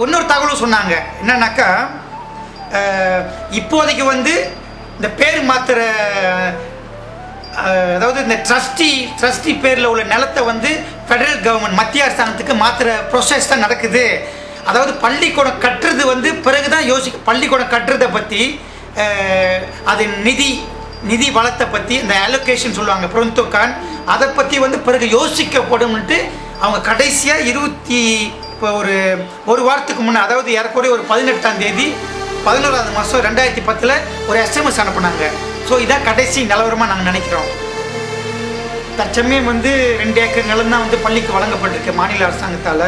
இன்னொரு தகவலும் சொன்னாங்க. என்னன்னாக்கா இப்போதைக்கு வந்து இந்த பேர் மாத்திர, அதாவது இந்த ட்ரஸ்டி பேரில் உள்ள நிலத்தை வந்து ஃபெடரல் கவர்மெண்ட் மத்திய அரசாங்கத்துக்கு மாத்திர ப்ரொசஸ் தான் நடக்குது. அதாவது பள்ளிக்கூடம் கட்டுறது வந்து பிறகுதான் பள்ளிக்கூடம் கட்டுறதை பற்றி, அது நிதி வளத்தை பற்றி, இந்த அலோகேஷன் சொல்லுவாங்க புரந்தோக்கான், அதை பற்றி வந்து பிறகு யோசிக்கப்படும்ட்டு அவங்க கடைசியாக இப்போ ஒரு வாரத்துக்கு முன்னே, அதாவது ஏறக்குறைய ஒரு 18ஆம் தேதி 11வது மாதம் 2010 ஒரு SMS அனுப்புனாங்க. ஸோ இதான் கடைசி நிலவரமாக நாங்கள் நினைக்கிறோம். தற்சமயம் வந்து 2 ஏக்கர் நிலம் தான் வந்து பள்ளிக்கு வழங்கப்பட்டிருக்கு மாநில அரசாங்கத்தால்.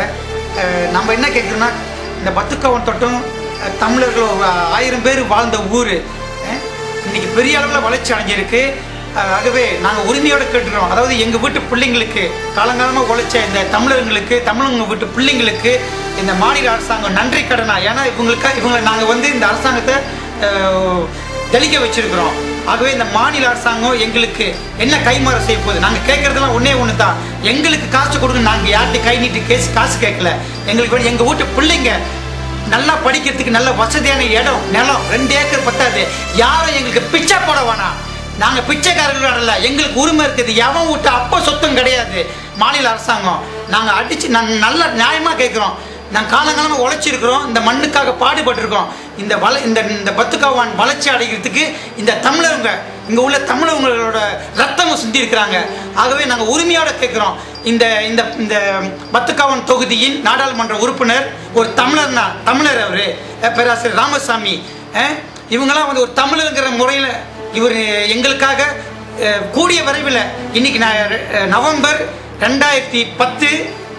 நம்ம என்ன கேட்குறோன்னா, இந்த பத்துக்கவன் தோட்டம் தமிழர்கள் 1000 பேர் வாழ்ந்த ஊர் இன்னைக்கு பெரிய அளவில் வளர்ச்சி அடைஞ்சிருக்கு. ஆகவே நாங்கள் உரிமையோடு கேட்டுக்கிறோம். அதாவது எங்கள் வீட்டு பிள்ளைங்களுக்கு, காலங்காலமாக உழைச்ச இந்த தமிழங்க வீட்டு பிள்ளைங்களுக்கு இந்த மாநில அரசாங்கம் நன்றி கடனா. ஏன்னா இவங்களை நாங்கள் வந்து இந்த அரசாங்கத்தை தெளிக்க வச்சிருக்கிறோம். ஆகவே இந்த மாநில அரசாங்கம் எங்களுக்கு என்ன கைமாற செய்ய போகுது? நாங்கள் கேட்கறதெல்லாம் ஒன்று தான், எங்களுக்கு காசு கொடுங்க. நாங்கள் யார்கிட்ட கை நீட்டு காசு கேட்கல. எங்களுக்கு எங்கள் வீட்டு பிள்ளைங்க நல்லா படிக்கிறதுக்கு நல்ல வசதியான இடம், நிலம் 2 ஏக்கர் பத்தாது. யாரும் எங்களுக்கு பிச்சை போட வேணாம். நாங்கள் பிச்சைக்காரர்கள் அல்ல, எங்களுக்கு உரிமை இருக்குது. எவன் விட்டு அப்போ சொத்தும் கிடையாது. மாநில அரசாங்கம் நாங்கள் நாங்கள் நல்ல நியாயமாக கேட்குறோம். நாங்கள் காலங்காலமாக உழைச்சிருக்கிறோம், இந்த மண்ணுக்காக பாடுபட்டிருக்கோம். இந்த பத்துக்காவான் வளர்ச்சி அடைகிறதுக்கு இந்த தமிழர்கள், இங்கே உள்ள தமிழர்களோட ரத்தமும் சிந்தி இருக்கிறாங்க. ஆகவே நாங்கள் உரிமையோடு கேட்குறோம். இந்த பத்துக்காவன் தொகுதியின் நாடாளுமன்ற உறுப்பினர் ஒரு தமிழர் அவர் பேராசிரியர் ராமசாமி, இவங்கெல்லாம் வந்து ஒரு தமிழருங்கிற முறையில் இவர் எங்களுக்காக கூடிய விரைவில், இன்னைக்கு நவம்பர் 2010,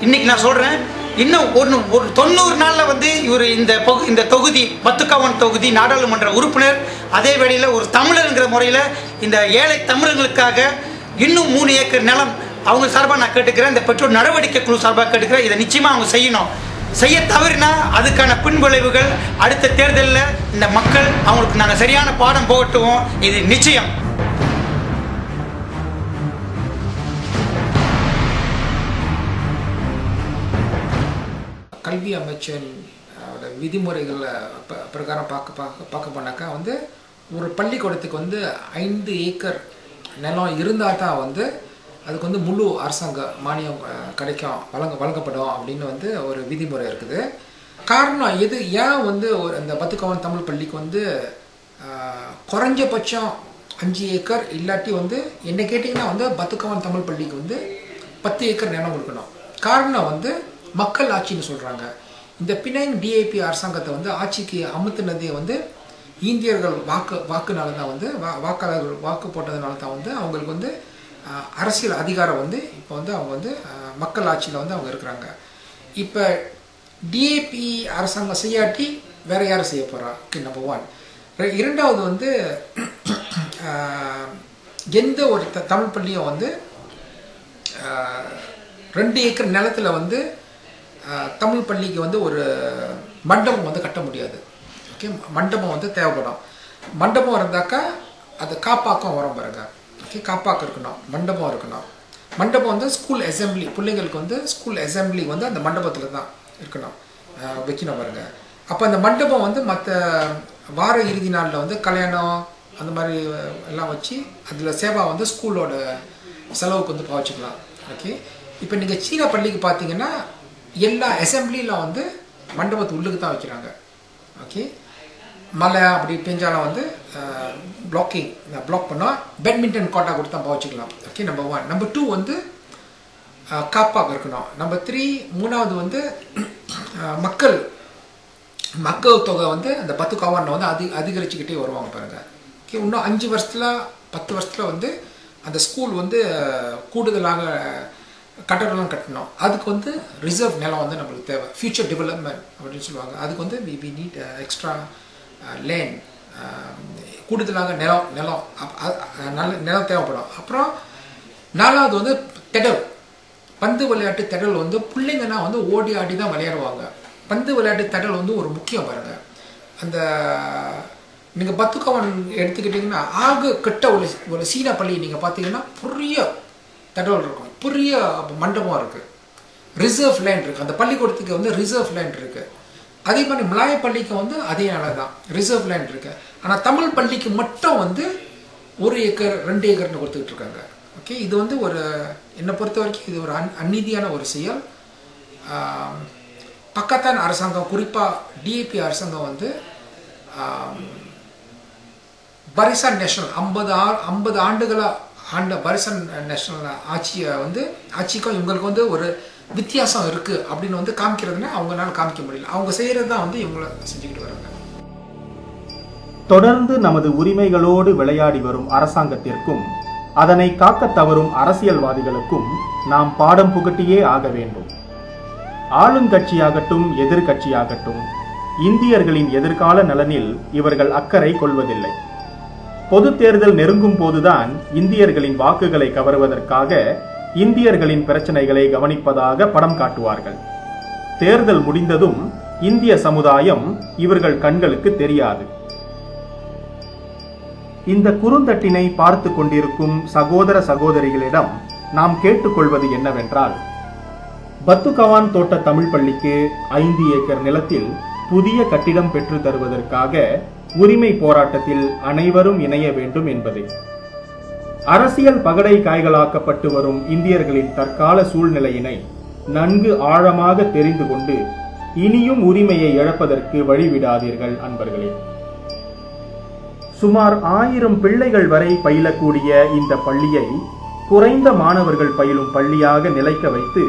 இன்னைக்கு நான் சொல்கிறேன், இன்னும் ஒரு 90 நாளில் வந்து இவர் இந்த தொகுதி பத்துக்காவன் தொகுதி நாடாளுமன்ற உறுப்பினர், அதே வேளையில் ஒரு தமிழருங்கிற முறையில் இந்த ஏழை தமிழர்களுக்காக இன்னும் 3 ஏக்கர் நிலம் அவங்க சார்பாக நான் கேட்டுக்கிறேன். இந்த பெற்றோர் நடவடிக்கை குழு சார்பாக கேட்டுக்கிறேன். இதை நிச்சயமாக அவங்க செய்யணும். செய்ய தவறினா அதுக்கான பின்விளைவுகள் அடுத்த தேர்தலில் இந்த மக்கள் அவங்களுக்கு நாங்கள் சரியான பாடம் போகட்டுவோம். இது நிச்சயம். கல்வி அமைச்சர் விதிமுறைகள் பிரகாரம் பார்க்க போனாக்கா வந்து ஒரு பள்ளிக்கூடத்துக்கு வந்து 5 ஏக்கர் நிலம் இருந்தால் தான் வந்து அதுக்கு வந்து முழு அரசாங்க மானியம் கிடைக்கும், வழங்கப்படும் அப்படின்னு வந்து ஒரு விதிமுறை இருக்குது. காரணம் ஏன் வந்து அந்த பத்துக்காவன் தமிழ் பள்ளிக்கு வந்து குறைஞ்சபட்சம் 5 ஏக்கர் இல்லாட்டி வந்து என்ன கேட்டிங்கன்னா வந்து பத்துக்காவன் தமிழ் பள்ளிக்கு வந்து 10 ஏக்கர் நிலம் கொடுக்கணும். காரணம் வந்து மக்கள் ஆட்சின்னு சொல்கிறாங்க. இந்த பினாங் டிஏபி அரசாங்கத்தை வந்து ஆட்சிக்கு அமுத்துனதே வந்து இந்தியர்கள் வாக்குனால தான் வந்து வாக்காளர்கள் வாக்கு போட்டதுனால தான் வந்து அவங்களுக்கு வந்து அரசியல் அதிகாரம் வந்து இப்போ வந்து அவங்க வந்து மக்கள் ஆட்சியில் வந்து அவங்க இருக்கிறாங்க. இப்போ டிஏபி அரசாங்கம் செய்யாட்டி வேற யாரும் செய்ய போகிறா? நம்பர் 1. இரண்டாவது வந்து எந்த ஒரு தமிழ் பள்ளியும் வந்து 2 ஏக்கர் நிலத்தில் வந்து தமிழ் பள்ளிக்கு வந்து ஒரு மண்டபம் வந்து கட்ட முடியாது. ஓகே, மண்டபம் வந்து தேவைப்படும். மண்டபம் இருந்தாக்கா அது காப்பாக்கம் வரும் பாருங்க. ஓகே, காப்பாக்கம் இருக்கணும், மண்டபம் இருக்கணும். மண்டபம் வந்து ஸ்கூல் அசம்பிளி, பிள்ளைங்களுக்கு வந்து ஸ்கூல் அசம்பிளி வந்து அந்த மண்டபத்தில் தான் இருக்கணும், வைக்கணும் பாருங்க. அப்போ அந்த மண்டபம் வந்து மற்ற வார இறுதி நாளில் வந்து கல்யாணம் அந்த மாதிரி எல்லாம் வச்சு அதில் சேவா வந்து ஸ்கூலோட செலவுக்கு வந்து பாவச்சிக்கலாம். ஓகே, இப்போ நீங்கள் சீன பள்ளிக்கு பார்த்தீங்கன்னா எல்லா அசம்பிளியில் வந்து மண்டபத்து உள்ளுக்கு தான் வைக்கிறாங்க. ஓகே, மழை அப்படி பெஞ்சாலும் வந்து பிளாக் பண்ணால் பேட்மிண்டன் கோட்டா கொடுத்து தான் பாவச்சிக்கலாம். Okay, number 1. நம்பர் 2 வந்து காப்பாக இருக்கணும். நம்பர் 3 மூணாவது வந்து மக்கள் தொகை வந்து அந்த பத்துக்காவன் வந்து அதிகரிச்சுக்கிட்டே வருவாங்க பாருங்க. ஓகே, இன்னும் 5 வருஷத்துல 10 வருஷத்துல வந்து அந்த ஸ்கூல் வந்து கூடுதலாக கட்டடம்லாம் கட்டணும். அதுக்கு வந்து ரிசர்வ் நிலம் வந்து நம்மளுக்கு தேவை, ஃபியூச்சர் டெவலப்மெண்ட் அப்படின்னு சொல்லுவாங்க. அதுக்கு வந்து வி நீட் எக்ஸ்ட்ரா லேண்ட், கூடுதலாக நிலம் தேவைப்படும். அப்புறம் 4வது வந்து திடல், பந்து விளையாட்டு திடல் வந்து பிள்ளைங்கன்னா வந்து ஓடி ஆடி தான் விளையாடுவாங்க. பந்து விளையாட்டு திடல் வந்து ஒரு முக்கியம் பாருங்க. அந்த நீங்கள் பத்துக்காவன் எடுத்துக்கிட்டிங்கன்னா ஆக கட்ட ஒரு சீனா பள்ளி நீங்கள் பார்த்தீங்கன்னா பெரிய திடல் இருக்கும், பெரிய மண்டபம் இருக்குது, ரிசர்வ் லேண்ட் இருக்குது. அந்த பள்ளிக்கூடத்துக்கு வந்து ரிசர்வ் லேண்ட் இருக்குது. அதே மாதிரி மலாய பள்ளிக்கு வந்து அதே அளவு தான் ரிசர்வ் லேண்ட் இருக்கு. ஆனால் தமிழ் பள்ளிக்கு மட்டும் வந்து 1 ஏக்கர் 2 ஏக்கர்னு கொடுத்துக்கிட்டு இருக்காங்க. ஓகே, இது வந்து ஒரு என்னை பொறுத்த வரைக்கும் இது ஒரு அநீதியான ஒரு செயல். பக்கத்தான் அரசாங்கம், குறிப்பாக டிஏபி அரசாங்கம் வந்து பரிசன் நேஷனல் 50 ஆண்டுகளாக ஆண்ட பரிசன் நேஷனல் ஆட்சிக்கும் இவங்களுக்கு வந்து ஒரு வித்தியாசம் இருக்குது அப்படின்னு வந்து காமிக்கிறதுனா அவங்களால காமிக்க முடியல. அவங்க செய்கிறது தான் வந்து இவங்கள செஞ்சுக்கிட்டு வராங்க. தொடர்ந்து நமது உரிமைகளோடு விளையாடி வரும் அரசாங்கத்திற்கும் அதனை காக்க தவறும் அரசியல்வாதிகளுக்கும் நாம் பாடம் புகட்டியே ஆக வேண்டும். ஆளுங்கட்சியாகட்டும் எதிர்கட்சியாகட்டும் இந்தியர்களின் எதிர்கால நலனில் இவர்கள் அக்கறை கொள்வதில்லை. பொது தேர்தல் நெருங்கும் போதுதான் இந்தியர்களின் வாக்குகளை கவருவதற்காக இந்தியர்களின் பிரச்சனைகளை கவனிப்பதாக படம் காட்டுவார்கள். தேர்தல் முடிந்ததும் இந்திய சமுதாயம் இவர்கள் கண்களுக்கு தெரியாது. இந்த குறுந்தட்டினை பார்த்து கொண்டிருக்கும் சகோதர சகோதரிகளிடம் நாம் கேட்டுக்கொள்வது என்னவென்றால், பத்துகவான் தோட்ட தமிழ் பள்ளிக்கு 5 ஏக்கர் நிலத்தில் புதிய கட்டிடம் பெற்று தருவதற்காக உரிமை போராட்டத்தில் அனைவரும் இணைய வேண்டும் என்பது. அரசியல் பகடை காய்களாக்கப்பட்டு வரும் இந்தியர்களின் தற்கால சூழ்நிலையினை நன்கு ஆழமாக தெரிந்து கொண்டு இனியும் உரிமையை இழப்பதற்கு வழிவிடாதீர்கள் அன்பர்களே. சுமார் 1000 பிள்ளைகள் வரை பயிலக்கூடிய இந்த பள்ளியை குறைந்த மாணவர்கள் பயிலும் பள்ளியாக நிலைக்க வைத்து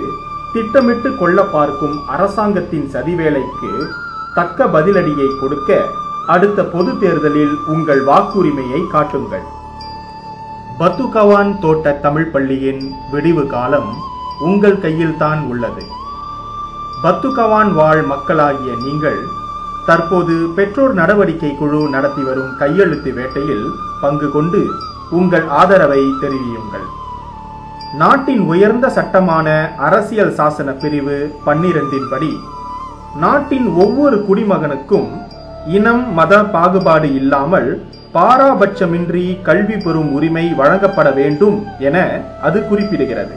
திட்டமிட்டு கொள்ள பார்க்கும் அரசாங்கத்தின் சதிவேலைக்கு தக்க பதிலடியை கொடுக்க அடுத்த பொது தேர்தலில் உங்கள் வாக்குரிமையை காட்டுங்கள். பத்துகவான் தோட்ட தமிழ் பள்ளியின் விடிவு காலம் உங்கள் கையில் தான் உள்ளது. பத்துகவான் வாழ் மக்களாகிய நீங்கள் தற்போது பெற்றோர் நடவடிக்கை குழு நடத்தி வரும் கையெழுத்து வேட்டையில் பங்கு கொண்டு உங்கள் ஆதரவை தெரிவியுங்கள். நாட்டின் உயர்ந்த சட்டமான அரசியல் சாசன பிரிவு 12 படி நாட்டின் ஒவ்வொரு குடிமகனுக்கும் இனம் மத பாகுபாடு இல்லாமல் பாராபட்சமின்றி கல்வி பெறும் உரிமை வழங்கப்பட வேண்டும் என அது குறிப்பிடுகிறது.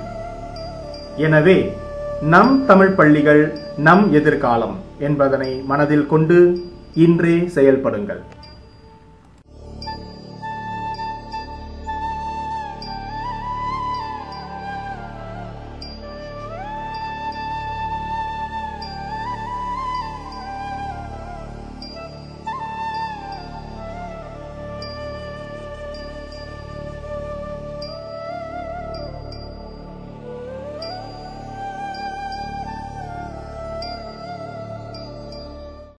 எனவே நம் தமிழ் பள்ளிகள் நம் எதிர்காலம் என்பதனை மனதில் கொண்டு இன்றே செயல்படுங்கள்.